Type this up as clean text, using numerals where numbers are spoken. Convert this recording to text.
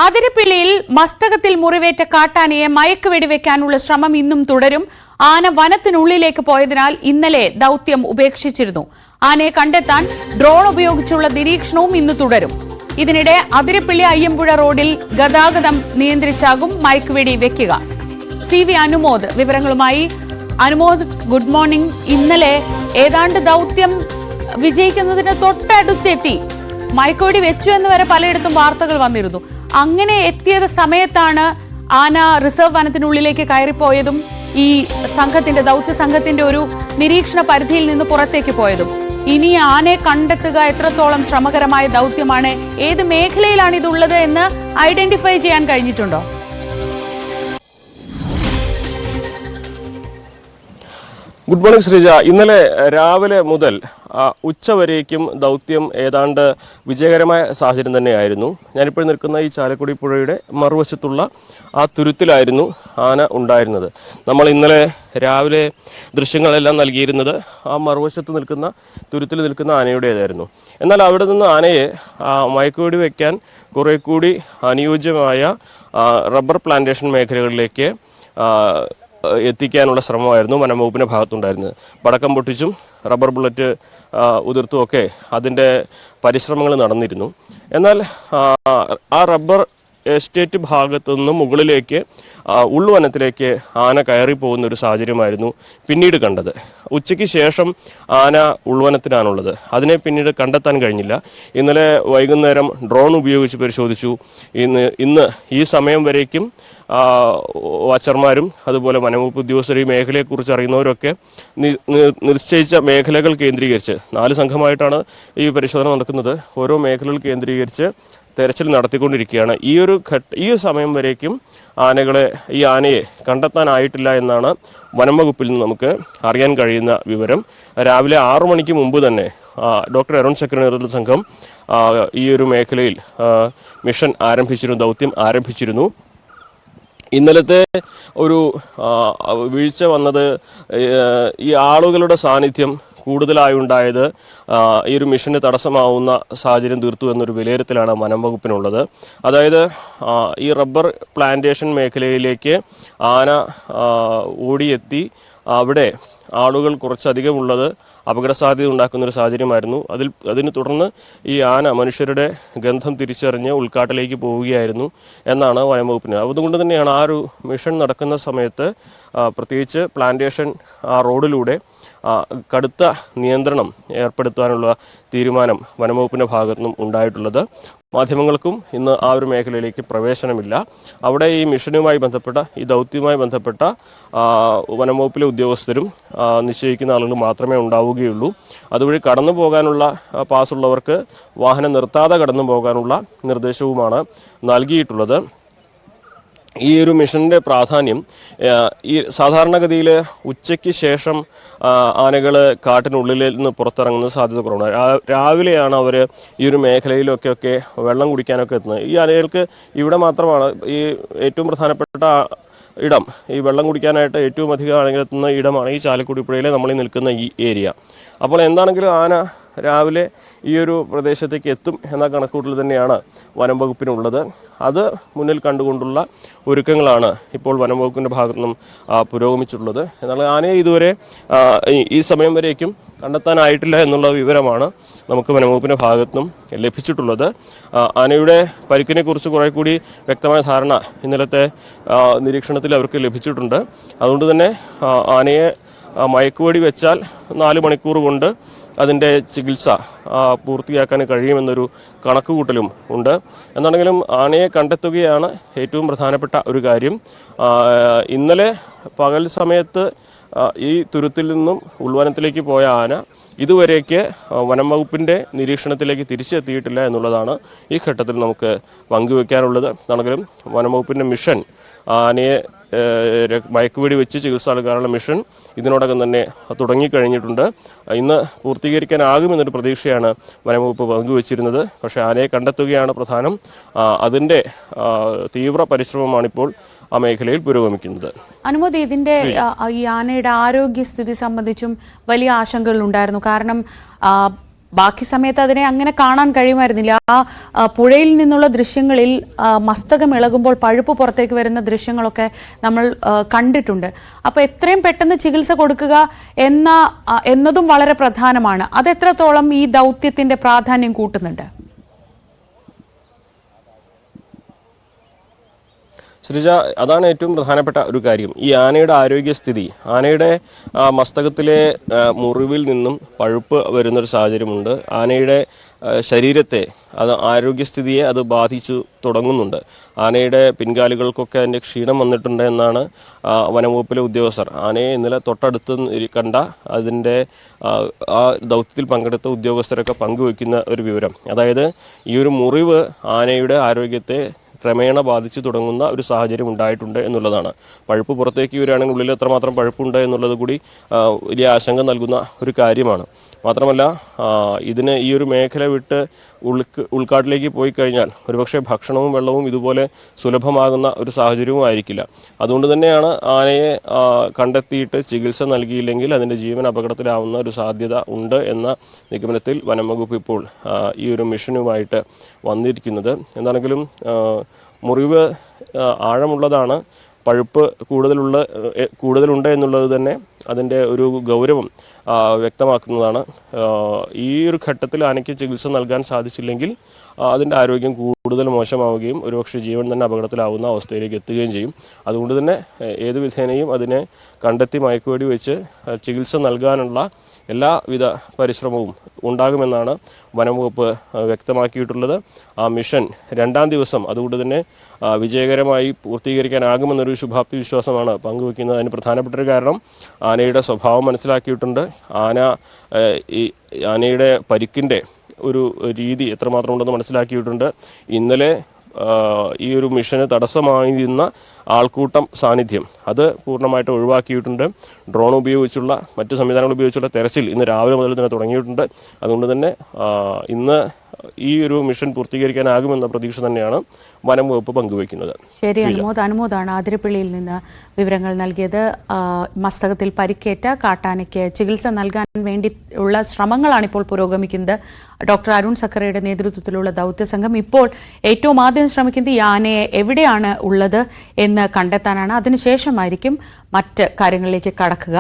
അതിരപ്പിള്ളിയിൽ മസ്തകത്തിൽ മുറിവേറ്റ കാട്ടാനയെ മയക്കുവെടിവെക്കാനുള്ള ശ്രമം ഇന്നും തുടരും. ആന വനത്തിനുള്ളിലേക്ക് പോയതിനാൽ ഇന്നലെ ദൌത്യം ഉപേക്ഷിച്ചിരുന്നു. ആനയെ കണ്ടെത്താൻ ഡ്രോൺ ഉപയോഗിച്ചുള്ള നിരീക്ഷണവും ഇന്ന് തുടരും. ഇതിനിടെ അതിരപ്പിള്ളി അയ്യമ്പുഴ റോഡിൽ ഗതാഗതം നിയന്ത്രിച്ചാകും മയക്കുവെടി വെക്കുക. CV അനുമോദ് വിവരങ്ങളുമായി. Anumod, good morning. ഇന്നലെ ഏതാണ്ട് ദൌത്യം വിജയിക്കുന്നതിന് തൊട്ടടുത്തെത്തി. മയക്കുവെടി വെച്ചു എന്ന് വരെ പലയിടത്തും വാർത്തകൾ വന്നിരുന്നു. അങ്ങനെ എത്തിയ സമയത്താണ് ആന റിസർവ് വനത്തിനുള്ളിലേക്ക് കയറിപ്പോയതും ഈ സംഘത്തിന്റെ ദൗത്യ സംഘത്തിന്റെ ഒരു നിരീക്ഷണ പരിധിയിൽ നിന്ന് പുറത്തേക്ക് പോയതും. ഇനി ആനയെ കണ്ടെത്തുക എത്രത്തോളം ശ്രമകരമായ ദൗത്യമാണ്, ഏത് മേഖലയിലാണ് ഇതുള്ളത് എന്ന് ഐഡന്റിഫൈ ചെയ്യാൻ കഴിഞ്ഞിട്ടുണ്ടോ? Good morning Sreeja. ഇന്നലെ രാവിലെ മുതൽ ഉച്ചവരേക്കും ദൗത്യം ഏതാണ്ട് വിജയകരമായ സാഹചര്യം തന്നെയായിരുന്നു. ഞാനിപ്പോൾ നിൽക്കുന്ന ഈ ചാലക്കുടി പുഴയുടെ മറുവശത്തുള്ള ആ തുരുത്തിലായിരുന്നു ആന ഉണ്ടായിരുന്നത്. നമ്മൾ ഇന്നലെ രാവിലെ ദൃശ്യങ്ങളെല്ലാം നൽകിയിരുന്നത് ആ മറുവശത്ത് നിൽക്കുന്ന തുരുത്തിൽ നിൽക്കുന്ന ആനയുടേതായിരുന്നു. എന്നാൽ അവിടെ നിന്ന് ആനയെ മയക്കുവെടി വയ്ക്കാൻ കുറെ കൂടി അനുയോജ്യമായ റബ്ബർ പ്ലാന്റേഷൻ മേഖലകളിലേക്ക് എത്തിക്കാനുള്ള ശ്രമമായിരുന്നു വനംവകുപ്പിൻ്റെ ഭാഗത്തുണ്ടായിരുന്നത്. പടക്കം പൊട്ടിച്ചും റബ്ബർ ബുള്ളറ്റ് ഉതിർത്തുമൊക്കെ അതിൻ്റെ പരിശ്രമങ്ങൾ നടന്നിരുന്നു. എന്നാൽ ആ റബ്ബർ എസ്റ്റേറ്റ് ഭാഗത്തു നിന്ന് മുകളിലേക്ക് ഉൾവനത്തിലേക്ക് ആന കയറി പോകുന്ന ഒരു സാഹചര്യമായിരുന്നു പിന്നീട് കണ്ടത്. ഉച്ചയ്ക്ക് ശേഷം ആന ഉൾവനത്തിനാണുള്ളത്. അതിനെ പിന്നീട് കണ്ടെത്താൻ കഴിഞ്ഞില്ല. ഇന്നലെ വൈകുന്നേരം ഡ്രോൺ ഉപയോഗിച്ച് പരിശോധിച്ചു. ഇന്ന് ഈ സമയം വരേക്കും വാച്ചർമാരും അതുപോലെ വനംവകുപ്പ് ഉദ്യോഗസ്ഥർ ഈ മേഖലയെക്കുറിച്ച് അറിയുന്നവരൊക്കെ നിശ്ചയിച്ച മേഖലകൾ കേന്ദ്രീകരിച്ച് 4 സംഘമായിട്ടാണ് ഈ പരിശോധന നടക്കുന്നത്. ഓരോ മേഖലകൾ കേന്ദ്രീകരിച്ച് തെരച്ചിൽ നടത്തിക്കൊണ്ടിരിക്കുകയാണ്. ഈ സമയം വരേക്കും ഈ ആനയെ കണ്ടെത്താനായിട്ടില്ല എന്നാണ് വനംവകുപ്പിൽ നിന്ന് നമുക്ക് അറിയാൻ കഴിയുന്ന വിവരം. രാവിലെ 6 മണിക്ക് മുമ്പ് തന്നെ ഡോക്ടർ അരുൺ ചക്ര നേതൃത്വ സംഘം ഈ ഒരു മേഖലയിൽ മിഷൻ ദൗത്യം ആരംഭിച്ചിരുന്നു. ഇന്നലത്തെ ഒരു വീഴ്ച വന്നത് ഈ ആളുകളുടെ സാന്നിധ്യം കൂടുതലായുണ്ടായത് ഈ ഒരു മിഷന് തടസ്സമാവുന്ന സാഹചര്യം തീർത്തു എന്നൊരു വിലയിരുത്തലാണ് വനംവകുപ്പിനുള്ളത്. അതായത് ഈ റബ്ബർ പ്ലാന്റേഷൻ മേഖലയിലേക്ക് ആന ഓടിയെത്തി അവിടെ ആളുകൾ കുറച്ചധികമുള്ളത് അപകട സാധ്യത ഉണ്ടാക്കുന്നൊരു സാഹചര്യമായിരുന്നു. അതിനെ തുടർന്ന് ഈ ആന മനുഷ്യരുടെ ഗന്ധം തിരിച്ചറിഞ്ഞ് ഉൾക്കാട്ടിലേക്ക് പോവുകയായിരുന്നു എന്നാണ് വനംവകുപ്പിന്. അതുകൊണ്ട് തന്നെയാണ് ആ ഒരു മിഷൻ നടക്കുന്ന സമയത്ത് പ്രത്യേകിച്ച് പ്ലാന്റേഷൻ റോഡിലൂടെ കടുത്ത നിയന്ത്രണം ഏർപ്പെടുത്താനുള്ള തീരുമാനം വനംവകുപ്പിൻ്റെ ഭാഗത്തുനിന്നും ഉണ്ടായിട്ടുള്ളത്. മാധ്യമങ്ങൾക്കും ഇന്ന് ആ ഒരു മേഖലയിലേക്ക് പ്രവേശനമില്ല. അവിടെ ഈ മിഷനുമായി ബന്ധപ്പെട്ട ഈ ദൗത്യവുമായി ബന്ധപ്പെട്ട വനംവകുപ്പിലെ ഉദ്യോഗസ്ഥരും നിശ്ചയിക്കുന്ന ആളുകൾ മാത്രമേ ഉണ്ടാവുകയുള്ളൂ. അതുവഴി കടന്നു പോകാനുള്ള പാസ്സുള്ളവർക്ക് വാഹനം നിർത്താതെ കടന്നു പോകാനുള്ള നിർദ്ദേശവുമാണ് നൽകിയിട്ടുള്ളത്. ഈ ഒരു മിഷൻ്റെ പ്രാധാന്യം ഈ സാധാരണഗതിയിൽ ഉച്ചയ്ക്ക് ശേഷം ആനകൾ കാട്ടിനുള്ളിൽ നിന്ന് പുറത്തിറങ്ങുന്ന സാധ്യത കുറവാണ്. രാവിലെയാണ് അവർ ഈ ഒരു മേഖലയിലൊക്കെ വെള്ളം കുടിക്കാനൊക്കെ എത്തുന്നത്. ഈ ആനകൾക്ക് ഇവിടെ മാത്രമാണ് ഈ ഏറ്റവും പ്രധാനപ്പെട്ട ഇടം, ഈ വെള്ളം കുടിക്കാനായിട്ട് ഏറ്റവും അധികം ആനകൾ എത്തുന്ന ഇടമാണ് ഈ ചാലക്കുടി പുഴയിലെ നമ്മൾ നിൽക്കുന്ന ഈ ഏരിയ. അപ്പോൾ എന്താണെങ്കിലും ആന രാവിലെ ഈ ഒരു പ്രദേശത്തേക്ക് എത്തും എന്ന കണക്കൂട്ടൽ തന്നെയാണ് വനംവകുപ്പിനുള്ളത്. അത് മുന്നിൽ കണ്ടുകൊണ്ടുള്ള ഒരുക്കങ്ങളാണ് ഇപ്പോൾ വനംവകുപ്പിൻ്റെ ഭാഗത്തു നിന്നും പുരോഗമിച്ചിട്ടുള്ളത്. എന്നാൽ ആനയെ ഇതുവരെ ഈ സമയം വരേക്കും കണ്ടെത്താനായിട്ടില്ല എന്നുള്ള വിവരമാണ് നമുക്ക് വനംവകുപ്പിൻ്റെ ഭാഗത്തുനിന്നും ലഭിച്ചിട്ടുള്ളത്. ആനയുടെ പരിക്കിനെ കുറിച്ച് കുറേ കൂടി വ്യക്തമായ ധാരണ ഇന്നലത്തെ നിരീക്ഷണത്തിൽ അവർക്ക് ലഭിച്ചിട്ടുണ്ട്. അതുകൊണ്ട് തന്നെ ആനയെ മയക്കുവെടി വെച്ചാൽ 4 മണിക്കൂർ കൊണ്ട് അതിൻ്റെ ചികിത്സ പൂർത്തിയാക്കാൻ കഴിയുമെന്നൊരു കണക്കുകൂട്ടലും ഉണ്ട്. എന്നാണെങ്കിലും ആനയെ കണ്ടെത്തുകയാണ് ഏറ്റവും പ്രധാനപ്പെട്ട ഒരു കാര്യം. ഇന്നലെ പകൽ സമയത്ത് ഈ തുരുത്തിൽ നിന്നും ഉൾവനത്തിലേക്ക് പോയ ആന ഇതുവരേക്ക് വനംവകുപ്പിൻ്റെ നിരീക്ഷണത്തിലേക്ക് തിരിച്ചെത്തിയിട്ടില്ല എന്നുള്ളതാണ് ഈ ഘട്ടത്തിൽ നമുക്ക് പങ്കുവയ്ക്കാനുള്ളത്. ആണെങ്കിലും വനംവകുപ്പിൻ്റെ മിഷൻ ആനയെ മയക്കുവെടി വെച്ച് ചികിത്സ നൽകാനുള്ള മിഷൻ ഇതിനോടകം തന്നെ തുടങ്ങിക്കഴിഞ്ഞിട്ടുണ്ട്. ഇന്ന് പൂർത്തീകരിക്കാനാകുമെന്നൊരു പ്രതീക്ഷയാണ് വനംവകുപ്പ് പങ്കുവച്ചിരുന്നത്. പക്ഷേ ആനയെ കണ്ടെത്തുകയാണ് പ്രധാനം. അതിൻ്റെ തീവ്ര പരിശ്രമമാണിപ്പോൾ ആ മേഖലയിൽ പുരോഗമിക്കുന്നത്. അനുമതി, ഇതിന്റെ ഈ ആനയുടെ ആരോഗ്യസ്ഥിതി സംബന്ധിച്ചും വലിയ ആശങ്കകൾ ഉണ്ടായിരുന്നു. കാരണം ബാക്കി സമയത്ത് അതിനെ അങ്ങനെ കാണാൻ കഴിയുമായിരുന്നില്ല. ആ പുഴയിൽ നിന്നുള്ള ദൃശ്യങ്ങളിൽ മസ്തകം ഇളകുമ്പോൾ പഴുപ്പ് പുറത്തേക്ക് വരുന്ന ദൃശ്യങ്ങളൊക്കെ നമ്മൾ കണ്ടിട്ടുണ്ട്. അപ്പോൾ എത്രയും പെട്ടെന്ന് ചികിത്സ കൊടുക്കുക എന്നതും വളരെ പ്രധാനമാണ്. അത് എത്രത്തോളം ഈ ദൗത്യത്തിന്റെ പ്രാധാന്യം കൂട്ടുന്നുണ്ട്? ശ്രീജ, അതാണ് ഏറ്റവും പ്രധാനപ്പെട്ട ഒരു കാര്യം. ഈ ആനയുടെ ആരോഗ്യസ്ഥിതി, ആനയുടെ മസ്തകത്തിലെ മുറിവിൽ നിന്നും പഴുപ്പ് വരുന്നൊരു സാഹചര്യമുണ്ട്. ആനയുടെ ശരീരത്തെ, ആരോഗ്യസ്ഥിതിയെ അത് ബാധിച്ചു തുടങ്ങുന്നുണ്ട്. ആനയുടെ പിൻകാലുകൾക്കൊക്കെ അതിൻ്റെ ക്ഷീണം വന്നിട്ടുണ്ട് എന്നാണ് വനംവകുപ്പിലെ ഉദ്യോഗസ്ഥർ ആനയെ ഇന്നലെ തൊട്ടടുത്ത് കണ്ട അതിൻ്റെ ആ ദൗത്യത്തിൽ പങ്കെടുത്ത ഉദ്യോഗസ്ഥരൊക്കെ പങ്കുവയ്ക്കുന്ന ഒരു വിവരം. അതായത് ഈ ഒരു മുറിവ് ആനയുടെ ആരോഗ്യത്തെ ക്രമേണ ബാധിച്ചു തുടങ്ങുന്ന ഒരു സാഹചര്യം ഉണ്ടായിട്ടുണ്ട് എന്നുള്ളതാണ്. പഴുപ്പ് പുറത്തേക്ക് വരികയാണെങ്കിൽ ഉള്ളിൽ എത്രമാത്രം പഴുപ്പുണ്ട് എന്നുള്ളത് കൂടി വലിയ ആശങ്ക നൽകുന്ന ഒരു കാര്യമാണ്. മാത്രമല്ല, ഇതിന് ഈ ഒരു മേഖല വിട്ട് ഉൾക്കാട്ടിലേക്ക് പോയി കഴിഞ്ഞാൽ ഒരുപക്ഷെ ഭക്ഷണവും വെള്ളവും ഇതുപോലെ സുലഭമാകുന്ന ഒരു സാഹചര്യവും ആയിരിക്കില്ല. അതുകൊണ്ട് തന്നെയാണ് ആനയെ കണ്ടെത്തിയിട്ട് ചികിത്സ നൽകിയില്ലെങ്കിൽ അതിൻ്റെ ജീവൻ അപകടത്തിലാവുന്ന ഒരു സാധ്യത ഉണ്ട് എന്ന നിഗമനത്തിൽ വനംവകുപ്പ് ഇപ്പോൾ ഈ ഒരു മിഷനുമായിട്ട് വന്നിരിക്കുന്നത്. എന്താണെങ്കിലും മുറിവ് ആഴമുള്ളതാണ്, പഴുപ്പ് കൂടുതലുണ്ട് എന്നുള്ളത് തന്നെ അതിൻ്റെ ഒരു ഗൗരവം വ്യക്തമാക്കുന്നതാണ്. ഈ ഒരു ഘട്ടത്തിൽ ആനയ്ക്ക് ചികിത്സ നൽകാൻ സാധിച്ചില്ലെങ്കിൽ അതിൻ്റെ ആരോഗ്യം കൂടുതൽ മോശമാവുകയും ഒരുപക്ഷെ ജീവൻ തന്നെ അപകടത്തിലാവുന്ന അവസ്ഥയിലേക്ക് എത്തുകയും ചെയ്യും. അതുകൊണ്ട് തന്നെ ഏത് വിധേനയും അതിനെ കണ്ടെത്തി മയക്കുവെടി വെച്ച് ചികിത്സ നൽകാനുള്ള എല്ലാവിധ പരിശ്രമവും ഉണ്ടാകുമെന്നാണ് വനംവകുപ്പ് വ്യക്തമാക്കിയിട്ടുള്ളത്. ആ മിഷൻ 2ാം ദിവസം അതുകൊണ്ട് തന്നെ വിജയകരമായി പൂർത്തീകരിക്കാനാകുമെന്നൊരു ശുഭാപ്തി വിശ്വാസമാണ് പങ്കുവയ്ക്കുന്നത്. അതിന് പ്രധാനപ്പെട്ട ഒരു കാരണം ആനയുടെ സ്വഭാവം മനസ്സിലാക്കിയിട്ടുണ്ട്. ആനയുടെ പരിക്കിൻ്റെ ഒരു രീതി എത്രമാത്രം ഉണ്ടെന്ന് മനസ്സിലാക്കിയിട്ടുണ്ട്. ഇന്നലെ ഈ ഒരു മിഷന് തടസ്സമായിരുന്ന ആൾക്കൂട്ടം സാന്നിധ്യം അത് പൂർണ്ണമായിട്ട് ഒഴിവാക്കിയിട്ടുണ്ട്. ഡ്രോൺ ഉപയോഗിച്ചുള്ള മറ്റ് സംവിധാനങ്ങൾ ഉപയോഗിച്ചുള്ള തെരച്ചിൽ ഇന്ന് രാവിലെ മുതൽ തന്നെ തുടങ്ങിയിട്ടുണ്ട്. അതുകൊണ്ട് തന്നെ ഇന്ന് ഈ ഒരു മിഷൻ പൂർത്തീകരിക്കാനാകുമെന്ന പ്രതീക്ഷ തന്നെയാണ് വനം വകുപ്പ് പങ്കുവയ്ക്കുന്നത്. ശരി, അനുമോദാണ് ആതിരപ്പള്ളിയിൽ നിന്ന് വിവരങ്ങൾ നൽകിയത്. മസ്തകത്തിൽ പരിക്കേറ്റ കാട്ടാനയ്ക്ക് ചികിത്സ നൽകാൻ വേണ്ടി ഉള്ള ശ്രമങ്ങളാണ് ഇപ്പോൾ പുരോഗമിക്കുന്നത്. ഡോക്ടർ അരുൺ സക്കറിയുടെ നേതൃത്വത്തിലുള്ള ദൗത്യസംഘം ഇപ്പോൾ ഏറ്റവും ആദ്യം ശ്രമിക്കുന്നത് ഈ ആനയെ എവിടെയാണ് ഉള്ളത് എന്ന് കണ്ടെത്താനാണ്. അതിനുശേഷമായിരിക്കും മറ്റ് കാര്യങ്ങളിലേക്ക് കടക്കുക.